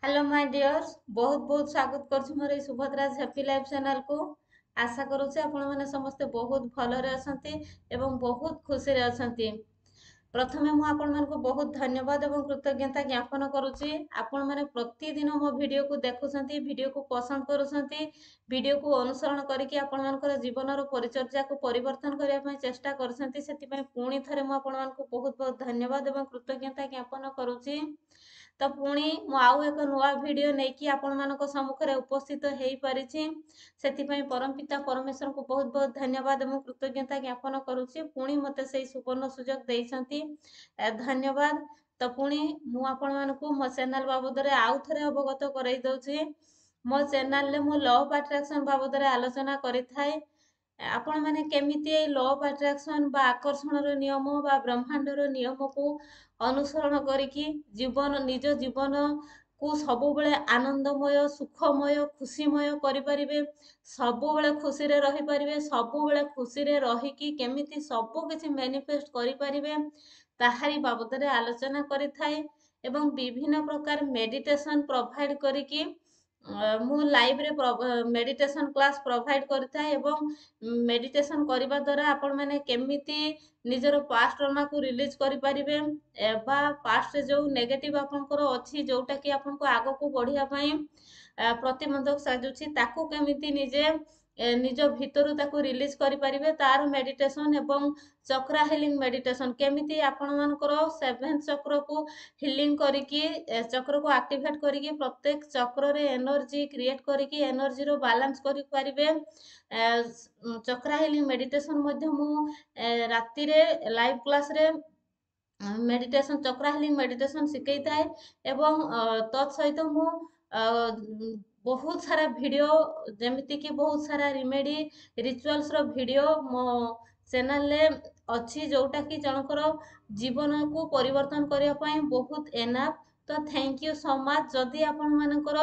Hello my dears बहुत बहुत स्वागत करछु मोर ए सुभद्राज हैप्पी लाइफ चैनल को। आशा करूचे आपण माने समस्त बहुत भलरे असंती एवं बहुत खुशी रे असंती। प्रथमे मु आपण मानको बहुत धन्यवाद एवं कृतज्ञता ज्ञापन करूची। आपण माने प्रतिदिन मो वीडियो को देखुसंती, वीडियो को पसंद करूसंती, वीडियो को अनुसरण करिकि आपण मानकर जीवनर परिचर्या को परिवर्तन करिया पई चेष्टा करसंती। सेति पई पुणी थरे मु आपण मानको बहुत बहुत धन्यवाद एवं कृतज्ञता ज्ञापन करूची। तो पुणी मु आउ एक नुआ वीडियो नेकी आपण मानको सम्मुखरे उपस्थित हेई परिछि। सेतिपई परमपिता परमेश्वर को बहुत बहुत धन्यवाद एवं कृतज्ञता ज्ञापन करूछि। पुणी मते सेई सुवर्ण सुजोग देइछंती, धन्यवाद। तो पुणी मु आपण मानको मो चैनल बाबदरे आउ थरे अवगत करई दउछि। मो चैनल ले मु लॉ ऑफ अट्रैक्शन बाबदरे आलोचना करिथाय। आपण माने केमिति ए लॉ ऑफ अट्रैक्शन बा आकर्षणर नियम बा ब्रह्मांडर नियम को अनुसरण करिकि जीवन निज जीवन को सबुबले आनंदमय सुखमय खुशीमय करिपारिबे, सबुबले खुशी रे रहि पारिबे, सबुबले खुशी रे रहिकि केमिति सबु किछि मैनिफेस्ट करिपारिबे ताहारी बाबदरे आलोचना करिथाय। एवं विभिन्न प्रकार मेडिटेशन प्रोवाइड करिकि मु लाइव रे मेडिटेशन क्लास प्रोवाइड करता है। एवं मेडिटेशन करबा द्वारा आपण माने केमिति निजर पास्ट ट्रमा को रिलीज करि परिबे बा पास्ट जो नेगेटिव आपनकर अछि जोटा कि आपन को आगो को बढ़िया पई प्रतिबंधक साजुछि ताकू केमिति निजे निज भितरु ताकू रिलीज करि परिबे तार मेडिटेशन एवं चक्रा हिलिंग मेडिटेशन केमिति आपण मानकर 7 चक्र को हिलिंग करिकि चक्र को एक्टिवेट करिकि प्रत्येक चक्र रे एनर्जी क्रिएट करिकि एनर्जी रो बैलेंस करि परिबे। चक्रा हिलिंग मेडिटेशन मध्य मु राति रे लाइव क्लास रे मेडिटेशन चक्रा हिलिंग मेडिटेशन सिखै थाए। एवं तत् सहित मु बहुत सारा वीडियो जेमिति कि बहुत सारा रिमेडी रिचुअल्स रो वीडियो मो चैनल ले अछि जोटा कि जनकर जीवन को परिवर्तन करिया पई बहुत एनाफ। तो थैंक यू सो मच। जदि आपण मानकर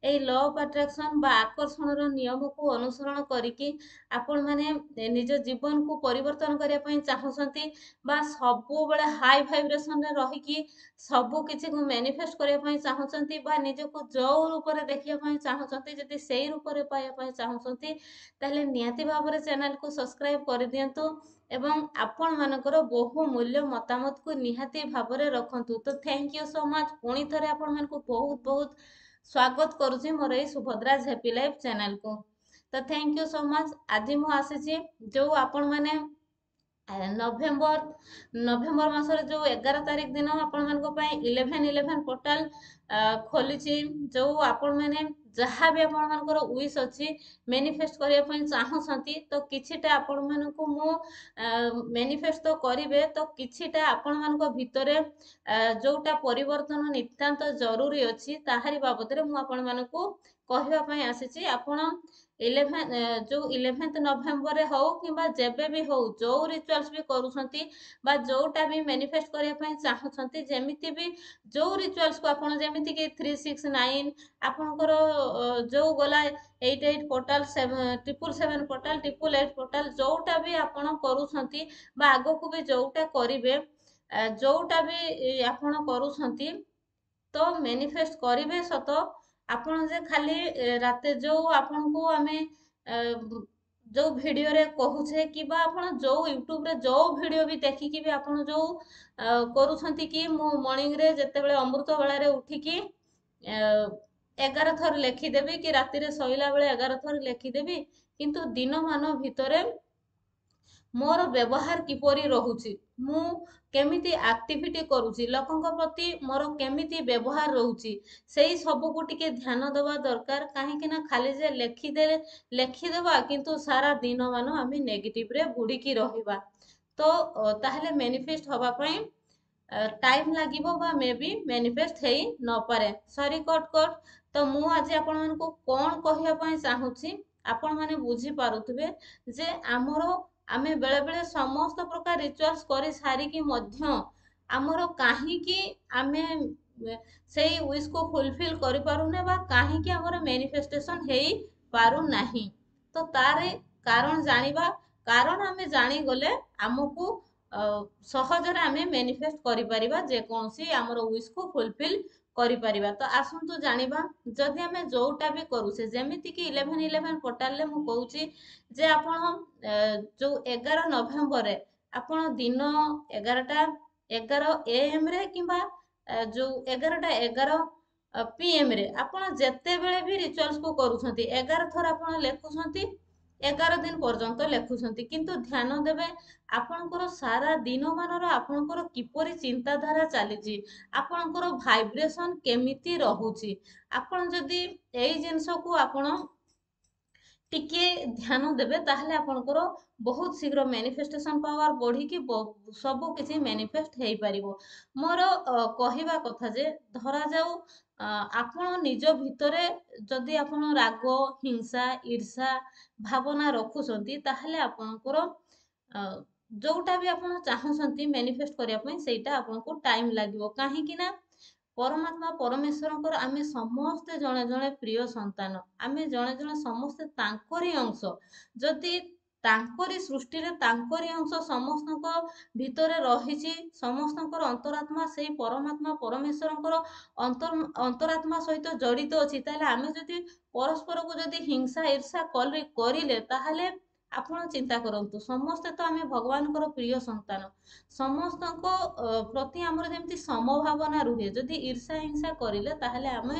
ए लॉ ऑफ अट्रैक्शन बा आकर्षण रो नियम को अनुसरण करिकि आपण माने निज जीवन को परिवर्तन करिया पई चाहउसंती बा सबु बेले हाई वाइब्रेशन रे रहिकि सबु किछि को मैनिफेस्ट करिया पई चाहउसंती बा निज को जो रूप रे देखिया पई चाहउसंती जदि सेही रूप रे पाया पई चाहउसंती ताले नियाति भाबरे चैनल को सब्सक्राइब कर दियंतु एवं आपण मानकर बहु मूल्य मतामत को निहाती भाबरे रखंतु। तो थैंक यू सो मच। पुणी थरे आपण मान को बहुत बहुत स्वागत करूची मोर ए सुभद्राज हैप्पी लाइफ चैनल को। तो थैंक यू सो मच। आज मु आसीची जो आपण माने नवेम्बर नवेम्बर मासरे जो 11 तारिख दिन आपण मानको पई 11 पोर्टल खोलिची जो आपण माने जहाँ भी आपण मानकर विश अछि मैनिफेस्ट करिया पई चाहउसंती तो किछिटा आपण मानको मु मैनिफेस्ट तो करिवे तो किछिटा आपण मानको भितरे जोटा परिवर्तन नितांत जरूरी अछि ताहारी बाबतरे मु आपण मानको कहबा पई आसीची। आपण 11 नवेम्बर रे हो किबा जेबे भी हो जो रिचुअल्स भी करूछंती बा जोटा भी मैनिफेस्ट करिया पई चाहउछंती जेमिति भी जो रिचुअल्स को आपण जेमिति कि 369 आपनकर जो गला 88 पोर्टल 777 पोर्टल 888 पोर्टल जोटा भी आपण करूछंती बा आगो को भी जोटा करिवे जोटा भी आपण करूछंती तो मैनिफेस्ट करिवे सत आपण जे खाली राते जो आपण को हमें जो वीडियो रे कहूछे कि बा आपण जो यूट्यूब रे जो वीडियो भी देखि कि भी आपण जो करूछंती कि मु मॉर्निंग रे जते बेले अमृत बेला रे उठी कि 11 थर लेखि देबी कि राति रे सोइला बेले 11 थर लेखि देबी किंतु दिन मान भितरे मोर व्यवहार किपरि रहुछि मु केमिति एक्टिविटी करूछि लोकंक प्रति मोर केमिति व्यवहार रहउछि सेही सब को टिके ध्यान देवा दरकार। काहे कि ना खाली जे लेखि देबा किंतु सारा दिन मान आमे नेगेटिव रे बुडी की रहिबा तो ताहले मैनिफेस्ट होबा पई टाइम लागिबो बा मे बी मैनिफेस्ट हेई न पारे। Sorry cut cut. तो मु आज आपण मन को कोन कहिया पई चाहूछि आपण माने बुझी पारुथबे जे हमरो आमे बेले बेले समस्त प्रकार रिचुअल्स करि सारी कि मध्य हमरो काहे कि आमे सेही विश को फुलफिल करि पारुने बा काहे कि हमरो मैनिफेस्टेशन हेई पारु नाही। तो तारे कारण जानिबा कारण आमे जानि गले हमकु सहजरे आमे मैनिफेस्ट करि परिबा जे कोनसी हमरो विश को फुलफिल କରିପାରିବା। ତ ଆସନ୍ତୁ ଜାଣିବା, ଯଦି ଆମେ ଯୋଉଟା ବି କରୁଛେ, ଯେମିତିକି 11/11 ପୋର୍ଟାଲରେ ମୁଁ କହୁଛି ଯେ ଆପଣ ଯୋଉ 11 ନଭେମ୍ବରରେ ଆପଣ ଦିନ 11ଟା 11 AM ରେ କିମ୍ବା ଯୋଉ 11ଟା 11 PM ରେ ଆପଣ ଯେତେବେଳେ ବି ରିଚୁଆଲ୍ସକୁ କରୁଛନ୍ତି 11 ଥର ଆପଣ ଲେଖୁଛନ୍ତି, 11 ଦିନ ପର୍ଯ୍ୟନ୍ତ ଲେଖୁଛନ୍ତି, କିନ୍ତୁ ଧ୍ୟାନ ଦେବେ ଆପଣଙ୍କର ସାରା ଦିନ ମାନର ଆପଣଙ୍କର କିପରି ଚିନ୍ତାଧାରା ଚାଲିଛି, ଆପଣଙ୍କର ଭାଇବ୍ରେସନ କେମିତି ରହୁଛି। ଆପଣ ଯଦି ଏଇ ଜିନିଷକୁ ଆପଣ ଟିକେ ଧ୍ୟାନ ଦେବେ, ତାହେଲେ ଆପଣଙ୍କର ବହୁତ ଶୀଘ୍ର ମ୍ୟାନିଫେଷ୍ଟେସନ ପାୱାର ବଢିକି ସବୁ କିଛି ମ୍ୟାନିଫେଷ୍ଟ ହେଇପାରିବ। ମୋର କହିବା କଥା ଯେ ଧରାଯାଉ ଆପଣ ନିଜ ଭିତରେ ଯଦି ଆପଣ ରାଗ, ହିଂସା, ଈର୍ଷା ଭାବନା ରଖୁଛନ୍ତି, ତାହେଲେ ଆପଣଙ୍କର ଯୋଉଟା ବି ଆପଣ ଚାହୁଁଛନ୍ତି ମ୍ୟାନିଫେଷ୍ଟ କରିବା ପାଇଁ ସେଇଟା ଆପଣଙ୍କୁ ଟାଇମ ଲାଗିବ। କାହିଁକି ନା ପରମାତ୍ମା ପରମେଶ୍ୱରଙ୍କର ଆମେ ସମସ୍ତେ ଜଣେ ଜଣେ ପ୍ରିୟ ସନ୍ତାନ, ଆମେ ଜଣେ ଜଣେ ସମସ୍ତେ ତାଙ୍କରି ଅଂଶ। ଯଦି ତାଙ୍କରି ସୃଷ୍ଟିରେ ତାଙ୍କରି ଅଂଶ ସମସ୍ତଙ୍କ ଭିତରେ ରହିଛି, ସମସ୍ତଙ୍କର ଅନ୍ତରାତ୍ମା ସେଇ ପରମାତ୍ମା ପରମେଶ୍ୱରଙ୍କର ଅନ୍ତରାତ୍ମା ସହିତ ଜଡିତ ଅଛି, ତାହେଲେ ଆମେ ଯଦି ପରସ୍ପରକୁ ଯଦି ହିଂସା ଈର୍ଷା କରିଲେ, ତାହେଲେ ଆପଣ ଚିନ୍ତା କରନ୍ତୁ, ସମସ୍ତେ ତ ଆମେ ଭଗବାନଙ୍କର ପ୍ରିୟ ସନ୍ତାନ, ସମସ୍ତଙ୍କ ପ୍ରତି ଆମର ଯେମିତି ସମଭାବନା ରୁହେ। ଯଦି ଈର୍ଷା ହିଂସା କରିଲେ, ତାହେଲେ ଆମେ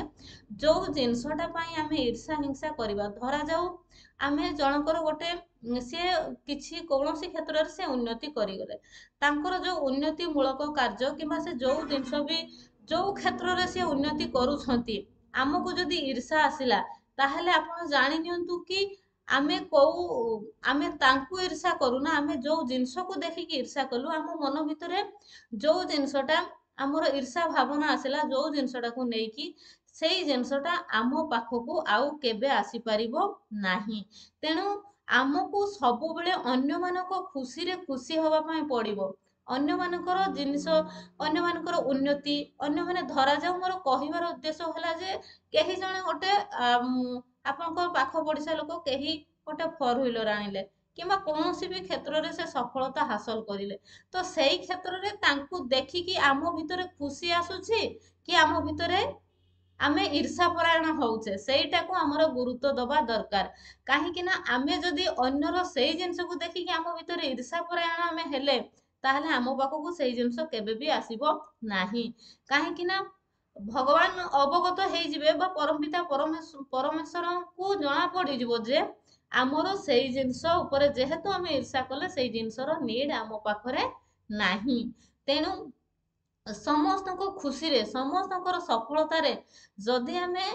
ଯୋଉ ଜିନିଷଟା ପାଇଁ ଆମେ ଈର୍ଷା ହିଂସା କରିବା, ଧରାଯାଉ ଆମେ ଜଣଙ୍କର ସିଏ କିଛି କୌଣସି କ୍ଷେତ୍ରରେ ସେ ଉନ୍ନତି କରିଗଲେ, ତାଙ୍କର ଯୋଉ ଉନ୍ନତି ମୂଳକ କାର୍ଯ୍ୟ କିମ୍ବା ସେ ଯୋଉ ଜିନିଷ ବି ଯୋଉ କ୍ଷେତ୍ରରେ ସେ ଉନ୍ନତି କରୁଛନ୍ତି, ଆମକୁ ଯଦି ଈର୍ଷା ଆସିଲା, ତାହେଲେ ଆପଣ ଜାଣି ନିଅନ୍ତୁ କି ଆମେ ତାଙ୍କୁ ଈର୍ଷା କରୁନା, ଆମେ ଯୋଉ ଜିନିଷକୁ ଦେଖିକି ଈର୍ଷା କଲୁ, ଆମ ମନ ଭିତରେ ଯୋଉ ଜିନିଷଟା ଆମର ଈର୍ଷା ଭାବନା ଆସିଲା, ଯୋଉ ଜିନିଷଟାକୁ ନେଇକି ସେଇ ଜିନିଷଟା ଆମ ପାଖକୁ ଆଉ କେବେ ଆସିପାରିବ ନାହିଁ। ତେଣୁ ଆମକୁ ସବୁବେଳେ ଅନ୍ୟମାନଙ୍କ ଖୁସିରେ ଖୁସି ହବା ପାଇଁ ପଡିବ। ଅନ୍ୟମାନଙ୍କର ଜିନିଷ, ଅନ୍ୟମାନଙ୍କର ଉନ୍ନତି, ଅନ୍ୟମାନେ ଧରାଯାଉ, ମୋର କହିବାର ଉଦ୍ଦେଶ୍ୟ ହେଲା ଯେ କେହି ଜଣେ ଆପଣଙ୍କ ପାଖ ପଡିଶା ଲୋକ କେହି ଗୋଟେ 4 ହ୍ୱିଲର ଆଣିଲେ କିମ୍ବା କୌଣସି ବି କ୍ଷେତ୍ରରେ ସେ ସଫଳତା ହାସଲ କରିଲେ, ତ ସେଇ କ୍ଷେତ୍ରରେ ତାଙ୍କୁ ଦେଖିକି ଆମ ଭିତରେ ଖୁସି ଆସୁଛି କି ଆମ ଭିତରେ ଆମେ ଈର୍ଷା ପରାୟଣ ହଉଛେ, ସେଇଟାକୁ ଆମର ଗୁରୁତ୍ୱ ଦବା ଦରକାର। କାହିଁକି ନା ଆମେ ଯଦି ଅନ୍ୟର ସେଇ ଜିନିଷକୁ ଦେଖିକି ଆମ ଭିତରେ ଈର୍ଷା ପରାୟଣ ଆମେ ହେଲେ, ତାହେଲେ ଆମ ପାଖକୁ ସେଇ ଜିନିଷ କେବେ ବି ଆସିବ ନାହିଁ। କାହିଁକି ନା ଭଗବାନ ଅବଗତ ହେଇଯିବେ ବା ପରମପିତା ପରମେଶ୍ୱରଙ୍କୁ ଜଣା ପଡିଯିବ ଯେ ଆମର ସେଇ ଜିନିଷ ଉପରେ ଯେହେତୁ ଆମେ ଈର୍ଷା କଲେ, ସେଇ ଜିନିଷର ନିଡ୍ ଆମ ପାଖରେ ନାହିଁ। ତେଣୁ ସମସ୍ତଙ୍କ ଖୁସିରେ, ସମସ୍ତଙ୍କର ସଫଳତାରେ ଯଦି ଆମେ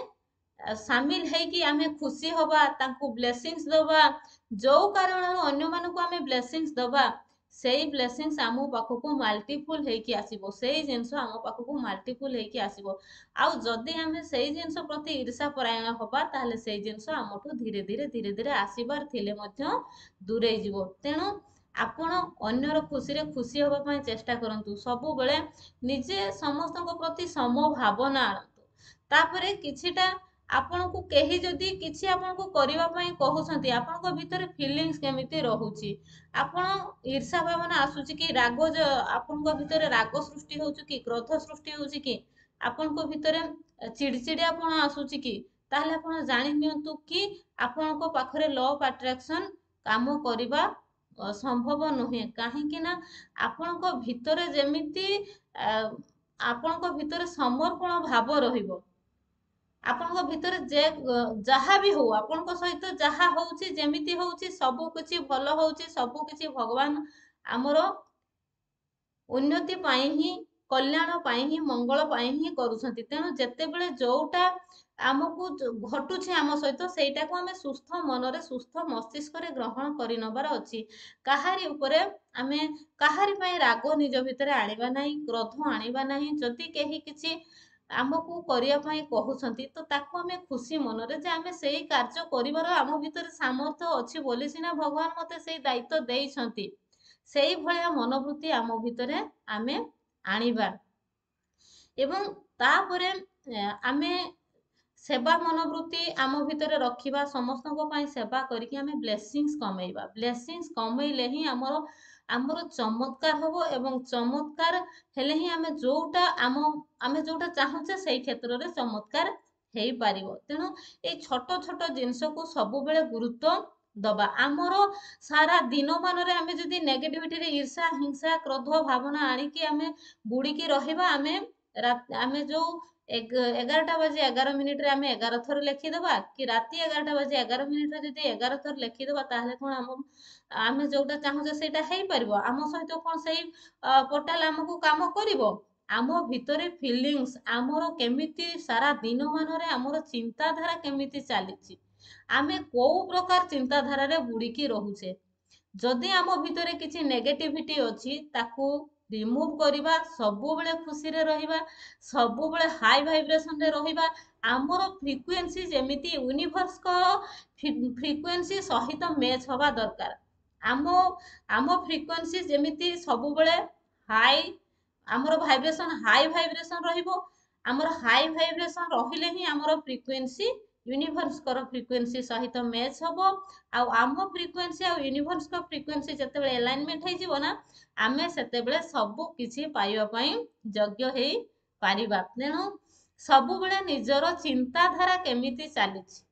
ସାମିଲ ହେଇକି ଆମେ ଖୁସି ହବା, ତାଙ୍କୁ ବ୍ଲେସିଂସ ଦବା, ଯୋଉ କାରଣରୁ ଅନ୍ୟମାନଙ୍କୁ ଆମେ ବ୍ଲେସିଂସ ଦବା, ସେଇ ବ୍ଲେସିଂସ ଆମ ପାଖକୁ ମାଲ୍ଟିପୁଲ ହେଇକି ଆସିବ, ସେଇ ଜିନିଷ ଆମ ପାଖକୁ ମାଲ୍ଟିପୁଲ ହେଇକି ଆସିବ। ଆଉ ଯଦି ଆମେ ସେଇ ଜିନିଷ ପ୍ରତି ଈର୍ଷା ପରାୟଣ ହବା, ତାହେଲେ ସେଇ ଜିନିଷ ଆମଠୁ ଧୀରେ ଧୀରେ ଧୀରେ ଧୀରେ ଆସିବାର ଥିଲେ ମଧ୍ୟ ଦୂରେଇ ଯିବ। ତେଣୁ ଆପଣ ଅନ୍ୟର ଖୁସିରେ ଖୁସି ହବା ପାଇଁ ଚେଷ୍ଟା କରନ୍ତୁ, ସବୁବେଳେ ନିଜେ ସମସ୍ତଙ୍କ ପ୍ରତି ସମଭାବନା ଆଣନ୍ତୁ। ତାପରେ କିଛିଟା ଆପଣଙ୍କୁ କେହି ଯଦି କିଛି ଆପଣଙ୍କୁ କରିବା ପାଇଁ କହୁଛନ୍ତି, ଆପଣଙ୍କ ଭିତରେ ଫିଲିଙ୍ଗସ୍ କେମିତି ରହୁଛି, ଆପଣ ଈର୍ଷା ଭାବନା ଆସୁଛି କି, ଆପଣଙ୍କ ଭିତରେ ରାଗ ସୃଷ୍ଟି ହଉଛି କି, କ୍ରୋଧ ସୃଷ୍ଟି ହଉଛି କି, ଆପଣଙ୍କ ଭିତରେ ଚିଡଚିଡିଆପଣ ଆସୁଛି କି, ତାହେଲେ ଆପଣ ଜାଣି ନିଅନ୍ତୁ କି ଆପଣଙ୍କ ପାଖରେ ଲ ଅଫ୍ ଆଟ୍ରାକ୍ସନ କାମ କରିବା ସମ୍ଭବ ନୁହେଁ। କାହିଁକି ନା ଆପଣଙ୍କ ଭିତରେ ଯେମିତି ଆପଣଙ୍କ ଭିତରେ ସମର୍ପଣ ଭାବ ରହିବ, ଆପଣଙ୍କ ଭିତରେ ଯାହା ବି ହଉ, ଆପଣଙ୍କ ସହିତ ଯାହା ହଉଛି, ଯେମିତି ହଉଛି, ସବୁ କିଛି ଭଲ ହଉଛି, ସବୁ କିଛି ଭଗବାନ ଆମର ଉନ୍ନତି ପାଇଁ ହିଁ, କଲ୍ୟାଣ ପାଇଁ ହିଁ, ମଙ୍ଗଳ ପାଇଁ ହିଁ କରୁଛନ୍ତି। ତେଣୁ ଯେତେବେଳେ ଯୋଉଟା ଆମକୁ ଘଟୁଛି ଆମ ସହିତ, ସେଇଟାକୁ ଆମେ ସୁସ୍ଥ ମନରେ, ସୁସ୍ଥ ମସ୍ତିଷ୍କରେ ଗ୍ରହଣ କରି ନେବାର ଅଛି। ଆମେ କାହାରି ପାଇଁ ରାଗ ନିଜ ଭିତରେ ଆଣିବା ନାହିଁ, କ୍ରୋଧ ଆଣିବା ନାହିଁ। ଯଦି କେହି କିଛି ଆମକୁ କରିବା ପାଇଁ କହୁଛନ୍ତି, ତ ତାକୁ ଆମେ ଖୁସି ମନରେ, ଯେ ଆମେ ସେଇ କାର୍ଯ୍ୟ କରିବାର ଆମ ଭିତରେ ସାମର୍ଥ୍ୟ ଅଛି ବୋଲି ସିନା ଭଗବାନ ମତେ ସେଇ ଦାୟିତ୍ୱ ଦେଇଛନ୍ତି, ସେଇଭଳିଆ ମନୋବୃତ୍ତି ଆମ ଭିତରେ ଆମେ ଆଣିବା। ଏବଂ ତାପରେ ଆମେ सेवा मनोवृत्ति आम भितर रखिबा समस्तों पाई सेवा करके आम ब्लेसिंग्स कमेइबा ब्लेसिंग्स कमेइले ही आमर आमर चमत्कार हबो एवं चमत्कार हेले ही आमे जोटा आमे जोटा चाहूचे सेई क्षेत्र रे चमत्कार हेई पारिबो तेणु ए छोट छोट जिंस को सब बेले गुरुत्व दबा आमर सारा दिन मानरे आमे जदि नेगेटिविटी रे ईर्षा हिंसा क्रोध भावना आनिकी आमे बुड़ीकी रहिबा आमे जो 11टा बजे 11 मिनिट रे आमे 11 थर लिखिदबा कि राति 11टा बजे 11 मिनिट रे जदि 11 थर लिखिदबा ताहले कोन आमे जोटा चाहूचे सेटा हेई परिबो आम सहित कोन सेई पोर्टाल हमकु काम करिवो आम भितरे फिलिंग्स आमर केमिति सारा दिन मानरे आमर चिंताधारा केमिति चलीची आमे को प्रकार चिंताधारा रे बुड़ीकी रहुचे जदि आम भितरे किछि नेगेटिविटी अछि ताकू रिमूव करिबा सबु बेले खुशी रे रहिबा सबु बेले हाई वाइब्रेशन रे रहिबा आमर फ्रिक्वेंसी जेमिति यूनिवर्स को फ्रिक्वेंसी सहित मैच हवा दरकार आम आम फ्रिक्वेंसी जेमिति सबु बेले हाई आमर वाइब्रेशन हाई वाइब्रेशन रहिबो आमर हाई वाइब्रेशन रहिले ही आमर फ्रिक्वेंसी यूनिवर्स को फ्रिक्वेंसी सहित मैच हबो आ आम फ्रिक्वेंसी आ यूनिवर्स को फ्रिक्वेंसी जते बेले अलाइनमेंट हे जिवो ना आमे सेते बेले सब किछि पाइबा पई योग्य हेई पारिबा तेणु सब बेले निजर चिंताधारा केमिति चलीछि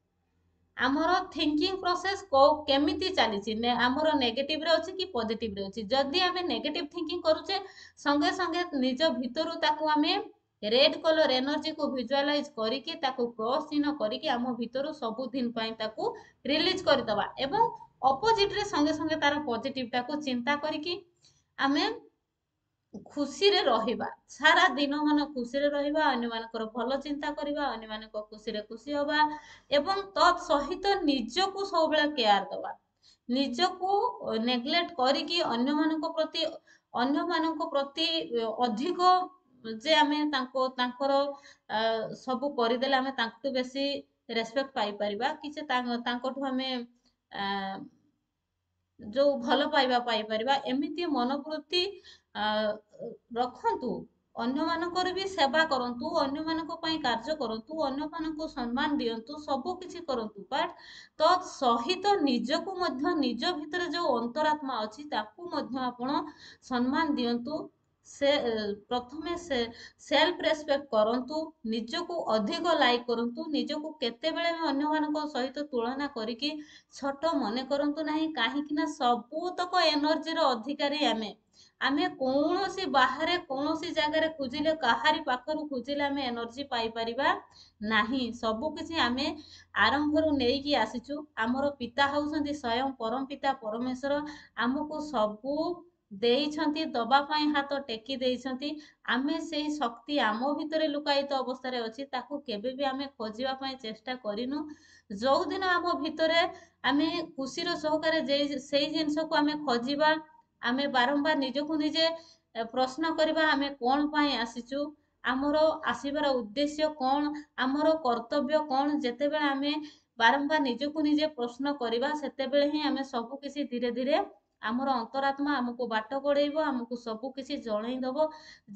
आमर थिंकिंग प्रोसेस को केमिति चलीछि आमर नेगेटिव रे अछि कि पॉजिटिव रे अछि जदि आमे नेगेटिव थिंकिंग करूचे संगे संगे निज भितरु ताकू आमे रेड कलर एनर्जी को विजुअलाइज करिके ताकू क्रॉस चिन्ह करिके आम भितरु सब दिन पई ताकू रिलीज करदबा एवं अपोजिट रे संगे संगे तार पॉजिटिव टाकू चिंता करिके आमे खुशी रे रहिबा सारा दिन मन खुशी रे रहिबा अन्य मानकर भलो चिंता करिबा अन्य मानक खुशी रे खुशी होबा एवं तत् सहित निजको सब बेला केयर दबा निजको नेग्लेक्ट करिकी अन्य मानक प्रति अधिक जे आमे तांकर सब करदेले आमे तांकटू बेसी रेस्पेक्ट पाई परिबा कि तांकटू आमे जो भल पाइबा पाई परिबा एमिति मनोवृत्ति रखंतु अन्य मानकर भी सेवा करंतु अन्य मानक पई कार्य करंतु अन्य मानक सम्मान दियंतु सब किछि करंतु बट तो सहित निजको मध्य निज भितर जो अंतरात्मा अछि ताकू मध्य आपण सम्मान दियंतु से प्रथमे से सेल्फ रेस्पेक्ट करंतु निजको अधिक लाइक करंतु निजको केते बेले अन्य मानक सहित तुलना करिकि छोट मने करंतु नाही काहे कि ना सबूतक एनर्जी रो अधिकारी आमे आमे कौनसी बाहर कौनसी जगह खोजिले कहारी पाखरु खोजिले आमे एनर्जी पाई परिबा नाही सब किछि आमे आरंभ रु नेई की आसीचु हमर पिता हउसंती स्वयं परम पिता परमेश्वर हमको सबु देइछंती दबा पाई हाथ टेकी देइछंती आमे सेही शक्ति आमो भितरे लुकायित अवस्था रे अछि ताकू केबे भी आमे खोजिबा पाई चेष्टा करिनु जो दिन आम भितरे आमे खुशीर सहकारे सेही जिनस को आमे खोजिबा आमे बारंबार निजको निजे प्रश्न करबा आमे कोन पाई आसीचु आमर आसीबार उद्देश्य कौन आमर कर्तव्य कौन जेते बेले आमे बारंबार निजको निजे प्रश्न करबा सेते बेले ही आमे सब किछि धीरे धीरे आमर अंतरात्मा हमको बाट कड़ेइबो हमको सब किछि जणै दबो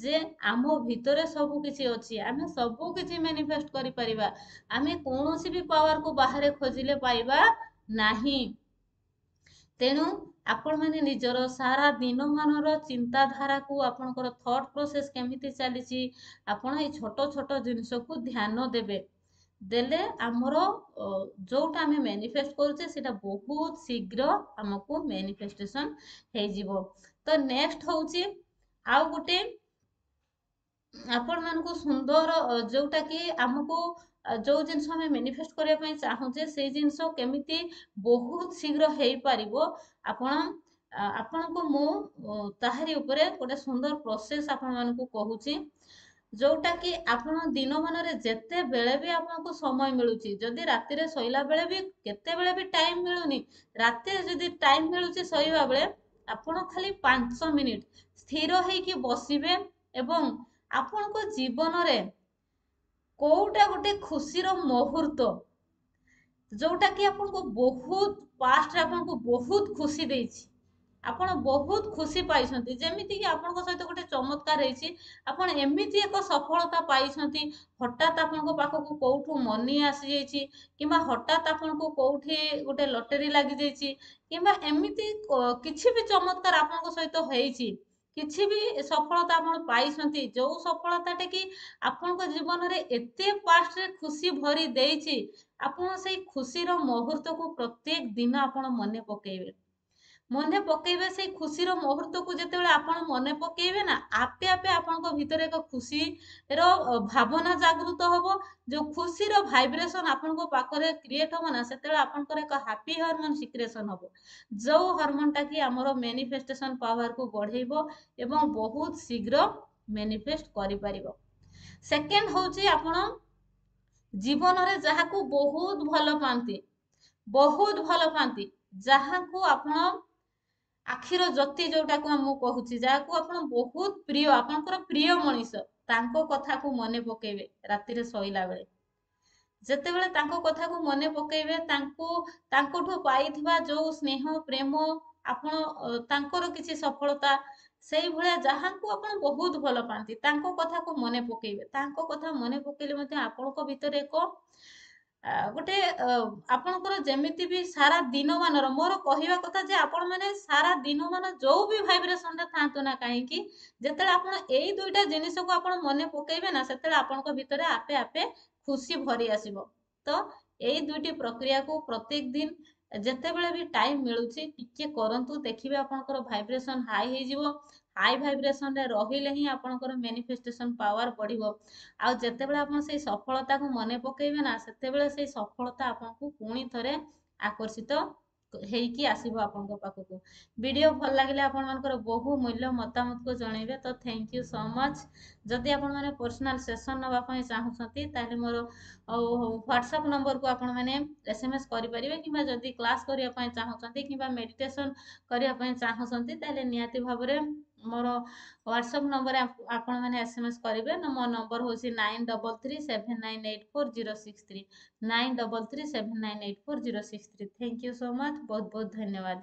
जे आम भितरे सब किछि अछि आमे सब किछि मैनिफेस्ट करि परिबा आमे कोनोसी भी पावर को बाहर खोजिले पाइबा नाही तेणु आपण माने निजर सारा दिन मानर चिंताधारा को आपनकर थॉट प्रोसेस केमिति चलीची आपण ए छोट छोट जिनिस को ध्यान देबे देले आमर जोटा आमे मैनिफेस्ट करूचे सेटा बहुत शीघ्र हमको मैनिफेस्टेशन हे जिवो तो नेक्स्ट होउची आउ गुटे आपण मानको सुंदर जोटा कि हमको जो जिनस आमे मैनिफेस्ट करिया पई चाहूचे से जिनस केमिति बहुत शीघ्र हेई पारिबो आपण आपनको मु ताहारी ऊपरे गोटे सुंदर प्रोसेस आपण मानको कहूची जोटा कि आपण दिन मानरे जेते बेले भी आपनको समय मिलुची जदि राति रे सोइला बेले भी केते बेले भी टाइम मिलुनी राति जदि टाइम मिलुची सोइबा बेले आपण खाली 5 मिनिट स्थिर हेकी बसिबे एवं आपनको जीवन रे कोउटा गोटे खुशीर मुहूर्त जोटा कि आपनको बहुत पास्ट रे आपनको बहुत खुशी देइछि ଆପଣ ବହୁତ ଖୁସି ପାଇଛନ୍ତି, ଯେମିତିକି ଆପଣଙ୍କ ସହିତ ଗୋଟେ ଚମତ୍କାର ହେଇଛି। ଆପଣ ଏମିତି ଏକ ସଫଳତା ପାଇଛନ୍ତି, ହଠାତ୍ ଆପଣଙ୍କ ପାଖକୁ କୋଉଠୁ ମନି ଆସିଯାଇଛି, କିମ୍ବା ହଠାତ୍ ଆପଣଙ୍କୁ କୋଉଠି ଗୋଟେ ଲଟେରୀ ଲାଗିଯାଇଛି, କିମ୍ବା ଏମିତି କିଛି ବି ଚମତ୍କାର ଆପଣଙ୍କ ସହିତ ହେଇଛି, କିଛି ବି ସଫଳତା ଆପଣ ପାଇଛନ୍ତି, ଯୋଉ ସଫଳତାଟା କି ଆପଣଙ୍କ ଜୀବନରେ ଏତେ ପାଷ୍ଟରେ ଖୁସି ଭରି ଦେଇଛି, ଆପଣ ସେଇ ଖୁସିର ମୁହୂର୍ତ୍ତକୁ ପ୍ରତ୍ୟେକ ଦିନ ଆପଣ ମନେ ପକେଇବେ। ସେଇ ଖୁସିର ମୁହୂର୍ତ୍ତକୁ ଯେତେବେଳେ ଆପଣ ମନେ ପକେଇବେ ନା, ଆପେ ଆପେ ଆପଣଙ୍କ ଭିତରେ ଏକ ଖୁସିର ଭାବନା ଜାଗୃତ ହବ। ଯୋଉ ଖୁସିର ଭାଇବ୍ରେସନ ଆପଣଙ୍କ ପାଖରେ କ୍ରିଏଟ ହବ ନା, ସେତେବେଳେ ଆପଣଙ୍କର ଏକ ହାପି ହରମୋନ ସିକ୍ରେସନ ହବ, ଯୋଉ ହରମୋନଟା କି ଆମର ମ୍ୟାନିଫେଷ୍ଟେସନ ପାୱାରକୁ ବଢେଇବ ଏବଂ ବହୁତ ଶୀଘ୍ର ମ୍ୟାନିଫେଷ୍ଟ କରିପାରିବ। ସେକେଣ୍ଡ ହଉଛି, ଆପଣ ଜୀବନରେ ଯାହାକୁ ବହୁତ ଭଲ ପାଆନ୍ତି, ଯାହାକୁ ଆପଣ ଆଖିର ଜ୍ୟୋତି ଯୋଉଟାକୁ ମୁଁ କହୁଛି, ଯାହାକୁ ଆପଣ ବହୁତ ପ୍ରିୟ, ଆପଣଙ୍କର ପ୍ରିୟ ମଣିଷ, ତାଙ୍କ କଥାକୁ ମନେ ପକେଇବେ ରାତିରେ ଶୋଇଲା ବେଳେ। ଯେତେବେଳେ ତାଙ୍କ କଥାକୁ ମନେ ପକେଇବେ, ତାଙ୍କଠୁ ପାଇଥିବା ଯୋଉ ସ୍ନେହ ପ୍ରେମ, ଆପଣ ତାଙ୍କର କିଛି ସଫଳତା, ସେଇଭଳିଆ ଯାହାଙ୍କୁ ଆପଣ ବହୁତ ଭଲ ପାଆନ୍ତି, ତାଙ୍କ କଥାକୁ ମନେ ପକେଇବେ। ତାଙ୍କ କଥା ମନେ ପକେଇଲେ ମଧ୍ୟ ଆପଣଙ୍କ ଭିତରେ ଏକ ଗୋଟେ ଆପଣଙ୍କର ଯେମିତି ବି ସାରା ଦିନ ମାନର, ମୋର କହିବା କଥା ଯେ ଆପଣ ମାନେ ସାରା ଦିନ ମାନ ଯୋଉ ବି ଭାଇବ୍ରେସନରେ ଥାନ୍ତୁ ନା କାହିଁକି, ଯେତେବେଳେ ଆପଣ ଏଇ ଦୁଇଟା ଜିନିଷକୁ ଆପଣ ମନେ ପକେଇବେ ନା, ସେତେବେଳେ ଆପଣଙ୍କ ଭିତରେ ଆପେ ଆପେ ଖୁସି ଭରି ଆସିବ। ତ ଏଇ ଦୁଇଟି ପ୍ରକ୍ରିୟାକୁ ପ୍ରତ୍ୟେକ ଦିନ ଯେତେବେଳେ ବି ଟାଇମ ମିଳୁଛି ଟିକେ କରନ୍ତୁ, ଦେଖିବେ ଆପଣଙ୍କର ଭାଇବ୍ରେସନ ହାଇ ହେଇଯିବ। ହାଇ ଭାଇବ୍ରେସନରେ ରହିଲେ ହିଁ ଆପଣଙ୍କର ମ୍ୟାନିଫେଷ୍ଟେସନ ପାୱାର ବଢିବ। ଆଉ ଯେତେବେଳେ ଆପଣ ସେଇ ସଫଳତାକୁ ମନେ ପକେଇବେ ନା, ସେତେବେଳେ ସେଇ ସଫଳତା ଆପଣଙ୍କୁ ପୁଣି ଥରେ ଆକର୍ଷିତ ହେଇକି ଆସିବ ଆପଣଙ୍କ ପାଖକୁ। ଭିଡିଓ ଭଲ ଲାଗିଲେ ଆପଣମାନଙ୍କର ବହୁ ମୂଲ୍ୟ ମତାମତକୁ ଜଣେଇବେ। ତ ଥ୍ୟାଙ୍କ ୟୁ ସୋ ମଚ୍। ଯଦି ଆପଣମାନେ ପର୍ସନାଲ ସେସନ ନେବା ପାଇଁ ଚାହୁଁଛନ୍ତି, ତାହେଲେ ମୋର ହ୍ୱାଟ୍ସଆପ୍ ନମ୍ବରକୁ ଆପଣମାନେ SMS କରିପାରିବେ, କିମ୍ବା ଯଦି କ୍ଲାସ୍ କରିବା ପାଇଁ ଚାହୁଁଛନ୍ତି କିମ୍ବା ମେଡିଟେସନ କରିବା ପାଇଁ ଚାହୁଁଛନ୍ତି, ତାହେଲେ ନିହାତି ଭାବରେ ମୋର ହ୍ୱାଟ୍ସଆପ୍ ନମ୍ବରରେ ଆପଣମାନେ SMS କରିବେ। ମୋ ନମ୍ବର ହେଉଛି 9337984063, 9337984063। ଥ୍ୟାଙ୍କ ୟୁ ସୋ ମଚ୍, ବହୁତ ବହୁତ ଧନ୍ୟବାଦ।